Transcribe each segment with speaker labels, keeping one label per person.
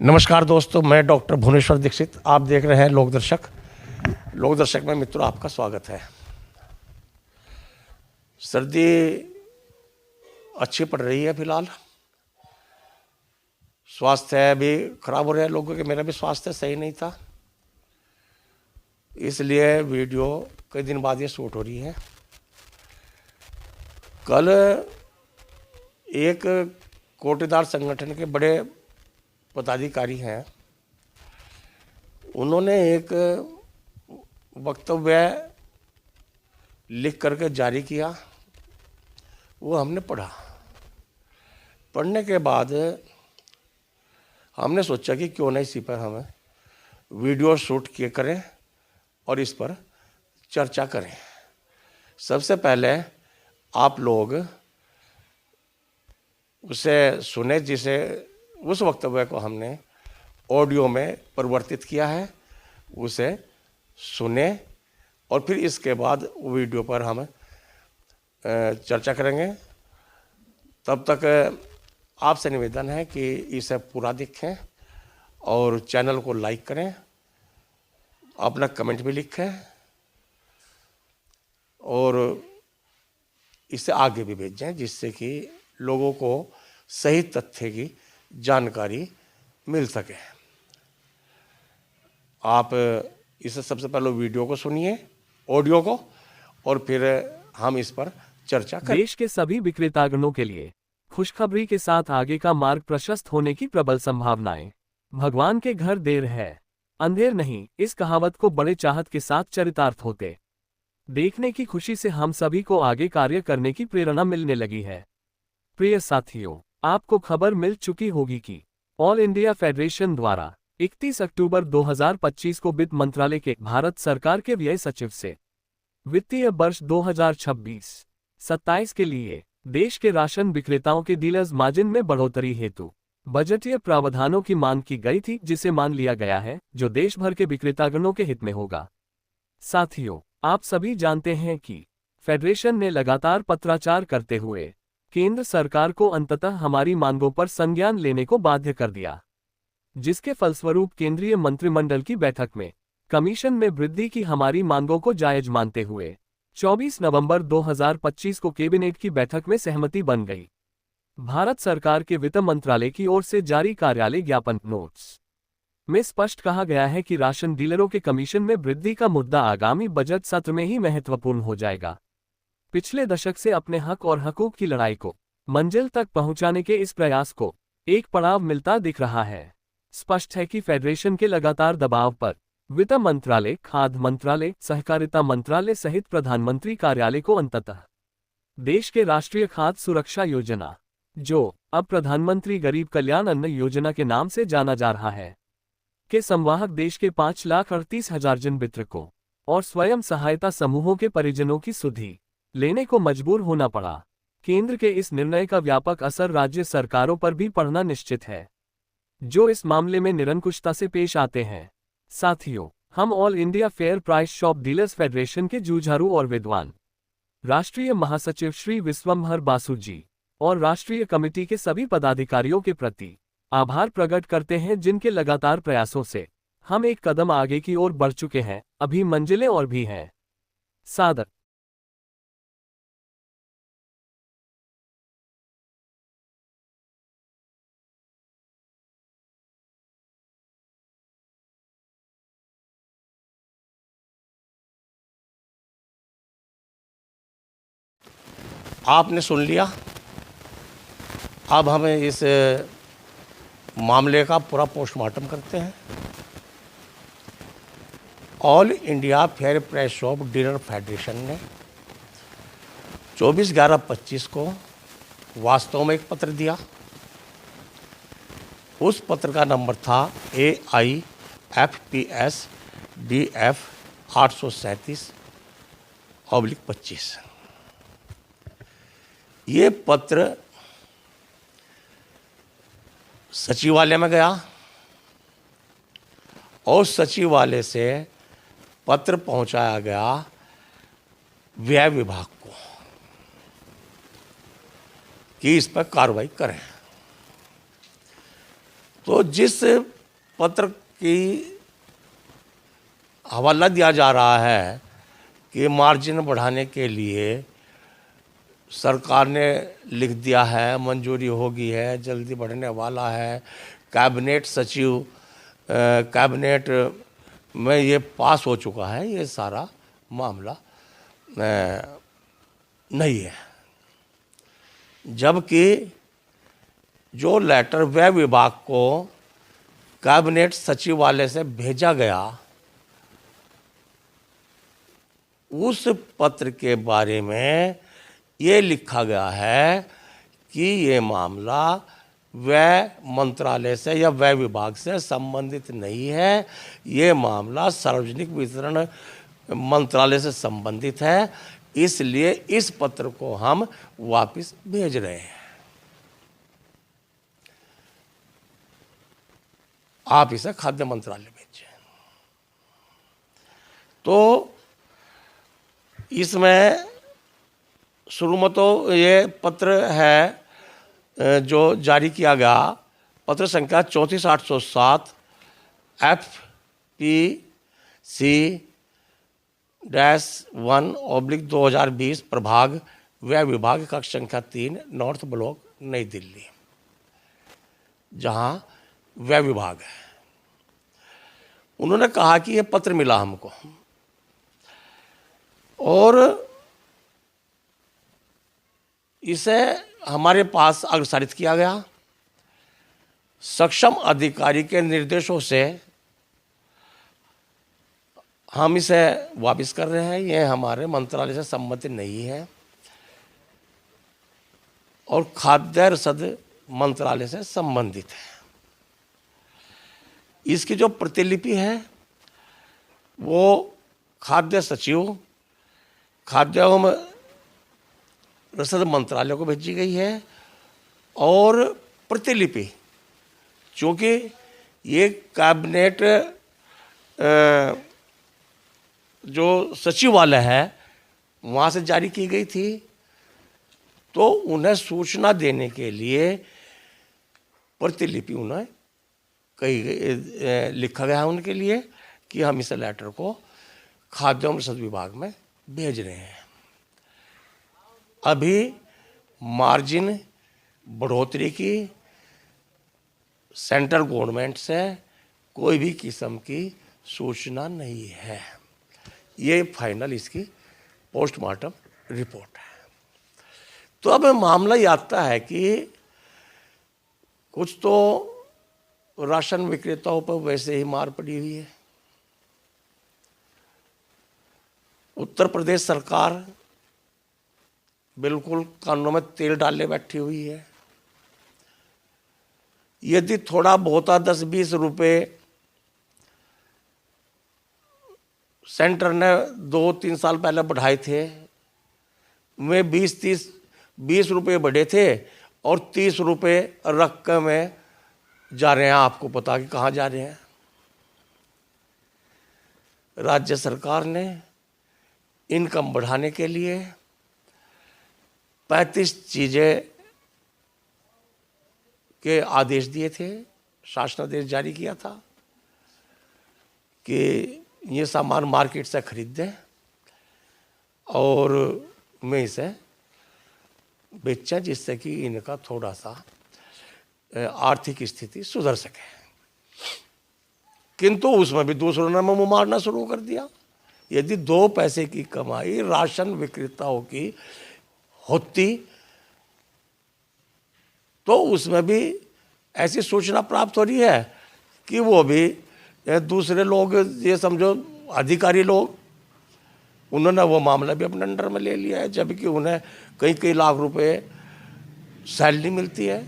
Speaker 1: नमस्कार दोस्तों, मैं डॉक्टर भुवनेश्वर दीक्षित। आप देख रहे हैं लोकदर्शक। लोकदर्शक में मित्रों आपका स्वागत है। सर्दी अच्छी पड़ रही है फिलहाल। स्वास्थ्य भी खराब हो रहा है लोगों के। मेरा भी स्वास्थ्य सही नहीं था, इसलिए वीडियो कई दिन बाद ये शूट हो रही है। कल एक कोटेदार संगठन के बड़े पदाधिकारी हैं, उन्होंने एक वक्तव्य लिख करके जारी किया। वो हमने पढ़ा। पढ़ने के बाद हमने सोचा कि क्यों नहीं इसी पर हम वीडियो शूट किए करें और इस पर चर्चा करें। सबसे पहले आप लोग उसे सुने, जिसे उस वक्तव्य को हमने ऑडियो में परिवर्तित किया है, उसे सुने और फिर इसके बाद वीडियो पर हम चर्चा करेंगे। तब तक आपसे निवेदन है कि इसे पूरा देखें और चैनल को लाइक करें, अपना कमेंट भी लिखें और इसे आगे भी भेजें, जिससे कि लोगों को सही तथ्य की जानकारी मिल सके। आप इसे सबसे पहले वीडियो को सुनिए, ऑडियो को, और फिर हम इस पर चर्चा करें।
Speaker 2: देश के सभी विक्रेतागणों के लिए खुशखबरी के साथ आगे का मार्ग प्रशस्त होने की प्रबल संभावनाएं। भगवान के घर देर है अंधेर नहीं, इस कहावत को बड़े चाहत के साथ चरितार्थ होते देखने की खुशी से हम सभी को आगे कार्य करने की प्रेरणा मिलने लगी है। प्रिय साथियों, आपको खबर मिल चुकी होगी कि ऑल इंडिया फेडरेशन द्वारा 31 अक्टूबर 2025 को वित्त मंत्रालय के भारत सरकार के व्यय सचिव से वित्तीय वर्ष 2026-27 के लिए देश के राशन विक्रेताओं के डीलर्स मार्जिन में बढ़ोतरी हेतु बजटीय प्रावधानों की मांग की गई थी, जिसे मान लिया गया है, जो देश भर के विक्रेतागणों के हित में होगा। साथियों, आप सभी जानते हैं कि फेडरेशन ने लगातार पत्राचार करते हुए केंद्र सरकार को अंततः हमारी मांगों पर संज्ञान लेने को बाध्य कर दिया, जिसके फलस्वरूप केंद्रीय मंत्रिमंडल की बैठक में कमीशन में वृद्धि की हमारी मांगों को जायज मानते हुए 24 नवंबर 2025 को कैबिनेट की बैठक में सहमति बन गई। भारत सरकार के वित्त मंत्रालय की ओर से जारी कार्यालय ज्ञापन नोट्स में स्पष्ट कहा गया है कि राशन डीलरों के कमीशन में वृद्धि का मुद्दा आगामी बजट सत्र में ही महत्वपूर्ण हो जाएगा। पिछले दशक से अपने हक और हकूक की लड़ाई को मंजिल तक पहुंचाने के इस प्रयास को एक पड़ाव मिलता दिख रहा है। स्पष्ट है कि फेडरेशन के लगातार दबाव पर वित्त मंत्रालय, खाद्य मंत्रालय, सहकारिता मंत्रालय सहित प्रधानमंत्री कार्यालय को अंततः देश के राष्ट्रीय खाद्य सुरक्षा योजना, जो अब प्रधानमंत्री गरीब कल्याण अन्न योजना के नाम से जाना जा रहा है, के संवाहक देश के 5,38,000 जन वितरकों और स्वयं सहायता समूहों के परिजनों की सुधि लेने को मजबूर होना पड़ा। केंद्र के इस निर्णय का व्यापक असर राज्य सरकारों पर भी पड़ना निश्चित है, जो इस मामले में निरंकुशता से पेश आते हैं। साथियों, हम all India fair price shop dealers federation के जूझारू और विद्वान राष्ट्रीय महासचिव श्री विश्वम्भर बासु जी और राष्ट्रीय कमेटी के सभी पदाधिकारियों के प्रति आभार प्रकट करते हैं, जिनके लगातार प्रयासों से हम एक कदम आगे की ओर बढ़ चुके हैं। अभी मंजिलें और भी हैं। सादर
Speaker 1: आपने सुन लिया। अब हम इस मामले का पूरा पोस्टमार्टम करते हैं। All India fair price shop dealer federation ने 24/11/25 को वास्तव में एक पत्र दिया। उस पत्र का नंबर था AIFPS DF 837/25। ये पत्र सचिवालय में गया और सचिवालय से पत्र पहुंचाया गया व्यय विभाग को कि इस पर कार्रवाई करें। तो जिस पत्र की हवाला दिया जा रहा है कि मार्जिन बढ़ाने के लिए सरकार ने लिख दिया है, मंजूरी होगी है, जल्दी बढ़ने वाला है, कैबिनेट सचिव कैबिनेट में ये पास हो चुका है, ये सारा मामला नहीं है। जबकि जो लेटर व्यय विभाग को कैबिनेट सचिवालय से भेजा गया, उस पत्र के बारे में ये लिखा गया है कि ये मामला व्यय मंत्रालय से या व्यय विभाग से संबंधित नहीं है, ये मामला सार्वजनिक वितरण मंत्रालय से संबंधित है, इसलिए इस पत्र को हम वापस भेज रहे हैं। आप इसे खाद्य मंत्रालय भेजें। तो इसमें शुरू में तो ये पत्र है जो जारी किया गया, पत्र संख्या 34807 FPC-1/2020 प्रभाग व्यय विभाग कक्ष संख्या 3 नॉर्थ ब्लॉक नई दिल्ली, जहां व्यय विभाग है। उन्होंने कहा कि ये पत्र मिला हमको और इसे हमारे पास अग्रसारित किया गया। सक्षम अधिकारी के निर्देशों से हम इसे वापस कर रहे हैं, ये हमारे मंत्रालय से संबंधित नहीं है और खाद्य रसद मंत्रालय से संबंधित है। इसकी जो प्रतिलिपि है वो खाद्य सचिव खाद्य एवं रसद मंत्रालय को भेजी गई है और प्रतिलिपि चूँकि ये कैबिनेट जो सचिवालय है वहाँ से जारी की गई थी, तो उन्हें सूचना देने के लिए प्रतिलिपि उन्हें लिखा गया है उनके लिए कि हम इस लेटर को खाद्य एवं रसद विभाग में भेज रहे हैं। अभी मार्जिन बढ़ोतरी की सेंट्रल गवर्नमेंट से कोई भी किस्म की सूचना नहीं है। ये फाइनल इसकी पोस्टमार्टम रिपोर्ट है। तो अब मामला ये आता है कि कुछ तो राशन विक्रेताओं पर वैसे ही मार पड़ी हुई है। उत्तर प्रदेश सरकार बिल्कुल कानों में तेल डाले बैठी हुई है। यदि थोड़ा बहुत 10-20 रुपए सेंटर ने 2-3 साल पहले बढ़ाए थे, वे 20 रुपए बढ़े थे और 30 रुपए रकम में जा रहे हैं। आपको पता कि कहाँ जा रहे हैं। राज्य सरकार ने इनकम बढ़ाने के लिए 35 चीजें के आदेश दिए थे, शासनादेश जारी किया था कि ये सामान मार्केट से खरीदें और मैं इसे बेचें, जिससे कि इनका थोड़ा सा आर्थिक स्थिति सुधर सके। किंतु उसमें भी दूसरों ने मुंह मारना शुरू कर दिया। यदि 2 पैसे की कमाई राशन विक्रेताओं की होती तो उसमें भी ऐसी सूचना प्राप्त हो रही है कि वो भी दूसरे लोग, ये समझो अधिकारी लोग, उन्होंने वो मामला भी अपने अंडर में ले लिया है, जबकि उन्हें कई लाख रुपए सैलरी मिलती है।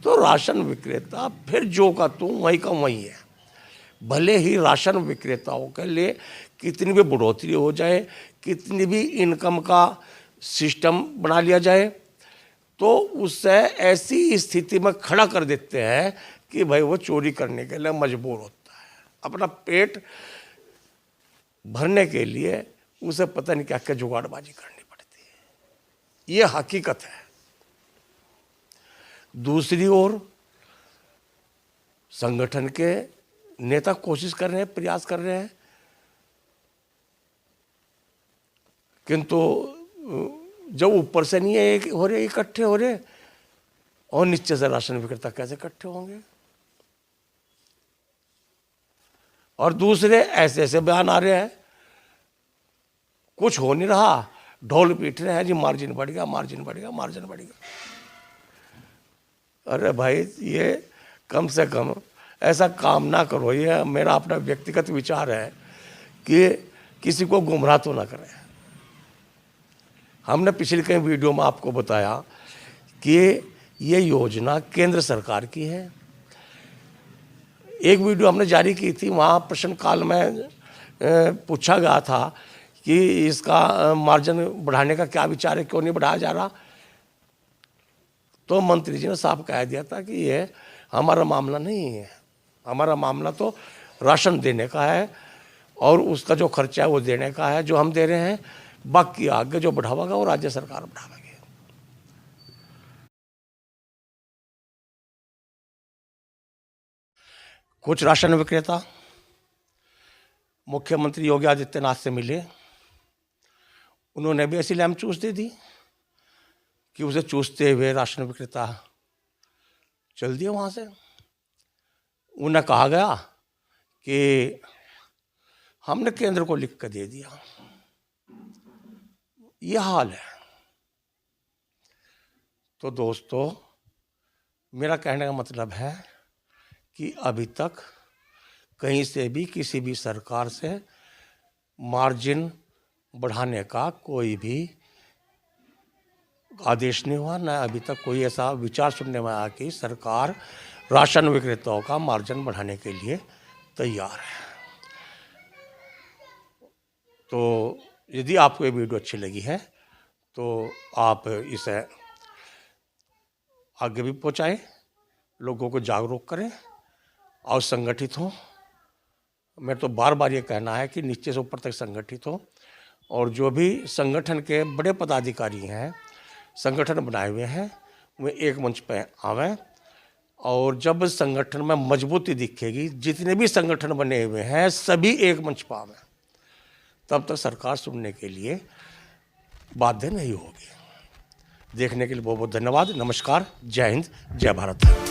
Speaker 1: तो राशन विक्रेता फिर जो का तू वहीं का वहीं है। भले ही राशन विक्रेताओं के लिए कितनी भी बढ़ोतरी हो जाए, कितनी भी इनकम का सिस्टम बना लिया जाए, तो उससे ऐसी स्थिति में खड़ा कर देते हैं कि भाई वो चोरी करने के लिए मजबूर होता है। अपना पेट भरने के लिए उसे पता नहीं क्या क्या जुगाड़बाजी करनी पड़ती है। ये हकीकत है। दूसरी ओर संगठन के नेता कोशिश कर रहे हैं, प्रयास कर रहे हैं, किंतु जब ऊपर से नहीं है हो रहे, इकट्ठे हो रहे, और नीचे से राशन विक्रेता कैसे इकट्ठे होंगे? और दूसरे ऐसे ऐसे बयान आ रहे हैं, कुछ हो नहीं रहा, ढोल पीट रहे हैं जी, मार्जिन बढ़ गया, मार्जिन बढ़ गया, मार्जिन बढ़ गया। अरे भाई, ये कम से कम ऐसा काम ना करो। ये मेरा अपना व्यक्तिगत विचार है कि किसी को गुमराह तो ना करें। हमने पिछली कई वीडियो में आपको बताया कि ये योजना केंद्र सरकार की है। एक वीडियो हमने जारी की थी, वहाँ प्रश्नकाल में पूछा गया था कि इसका मार्जिन बढ़ाने का क्या विचार है, क्यों नहीं बढ़ाया जा रहा। तो मंत्री जी ने साफ कह दिया था कि ये हमारा मामला नहीं है, हमारा मामला तो राशन देने का है और उसका जो खर्चा है वो देने का है, जो हम दे रहे हैं। बाकी आगे जो बढ़ावागा वो राज्य सरकार बढ़ावेगी। कुछ राशन विक्रेता मुख्यमंत्री योगी आदित्यनाथ से मिले, उन्होंने भी ऐसी लैम चूस दे दी कि उसे चूसते हुए राशन विक्रेता चल दिए वहाँ से। उन्हें कहा गया कि हमने केंद्र को लिख कर दे दिया। ये हाल है। तो दोस्तों, मेरा कहने का मतलब है कि अभी तक कहीं से भी किसी भी सरकार से मार्जिन बढ़ाने का कोई भी आदेश नहीं हुआ, न अभी तक कोई ऐसा विचार सुनने में आया कि सरकार राशन विक्रेताओं का मार्जिन बढ़ाने के लिए तैयार है। तो यदि आपको ये वीडियो अच्छी लगी है तो आप इसे आगे भी पहुंचाएं, लोगों को जागरूक करें और संगठित हों। मैं तो बार बार ये कहना है कि नीचे से ऊपर तक संगठित हो, और जो भी संगठन के बड़े पदाधिकारी हैं, संगठन बनाए हुए हैं, वे एक मंच पर आवें। और जब संगठन में मजबूती दिखेगी, जितने भी संगठन बने हुए हैं सभी एक मंच पर आवें, तब तक सरकार सुनने के लिए बाध्य नहीं होगी। देखने के लिए बहुत बहुत धन्यवाद। नमस्कार, जय हिंद, जय भारत।